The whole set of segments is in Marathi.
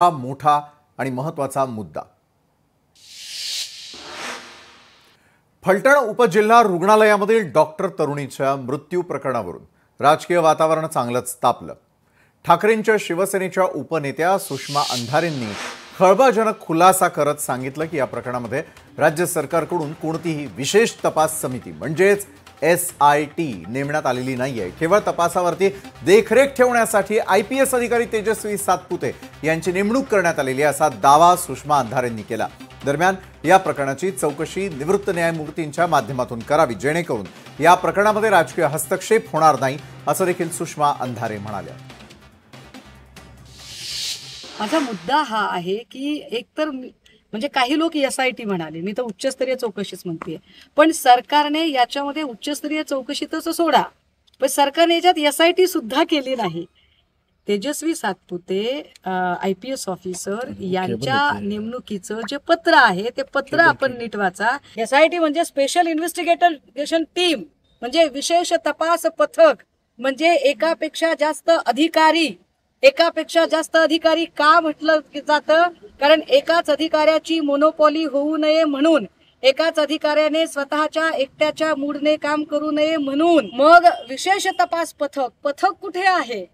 हा मोठा आणि महत्त्वाचा मुद्दा। फलटण उपजिल्हा रुग्णालयामधील डॉक्टर तरुणीच्या मृत्यू प्रकरणावरून राजकीय वातावरण चांगलंच तापलं। ठाकरेंच्या शिवसेनेच्या उपनेत्या सुषमा अंधारेंनी खळबळजनक खुलासा करत सांगितलं की या प्रकरणामध्ये राज्य सरकारकडून कोणतीही विशेष तपास समिती म्हणजेच SIT नेमण्यात आलेली नाहीये। केवळ तपासावरती देखरेख ठेवण्यासाठी IPS अधिकारी तेजस्वी सातपुते यांची नेमणूक करण्यात आलेली असा दावा सुषमा अंधारेंनी केला। दरम्यान या प्रकरणाची चौकशी निवृत्त न्यायमूर्तींच्या माध्यमातून करावी जेणेकरून या प्रकरणामध्ये राजकीय हस्तक्षेप होणार नाही असं देखील सुषमा अंधारे म्हणाल्या। माझा मुद्दा हा आहे की एकतर म्हणजे काही लोक SIT म्हणाले, मी तर उच्चस्तरीय चौकशीच म्हणते, पण सरकारने याच्यामध्ये उच्चस्तरीय चौकशी तर सोडा, पण सरकारने याच्यात SIT सुद्धा केली नाही। तेजस्वी सातपुते IPS ऑफिसर यांच्या नेमणुकीचं जे पत्र आहे ते पत्र आपण नीट वाचा। SIT म्हणजे स्पेशल इन्व्हेस्टिगेशन टीम, म्हणजे विशेष तपास पथक, म्हणजे एकापेक्षा जास्त अधिकारी का म्हटलं जातं? कारण एकाच अधिकाऱ्याची मोनोपॉली होऊ नये म्हणून, एकाच अधिकाऱ्याने स्वतःच्या एकट्याच्या मूडने काम करू नये म्हणून। मग विशेष तपास पथक कुठे आहे?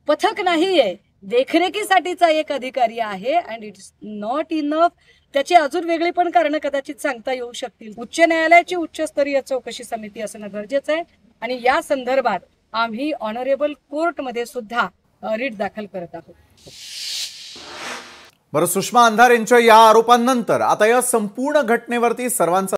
पथक नाहीये, देखरेखीसाठीचा एक अधिकारी आहे अँड इट्स नॉट इनफ। त्याची अजून वेगळी पण कारण कदाचित सांगता येऊ शकतील। उच्च न्यायालयाची उच्चस्तरीय चौकशी समिती असणं गरजेचं आहे आणि या संदर्भात आम्ही ऑनरेबल कोर्टमध्ये सुद्धा रिट दाखल करत आहोत। बरं, सुषमा अंधारेंच्या या आरोपांनंतर आता या संपूर्ण घटनेवरती सर्वांचा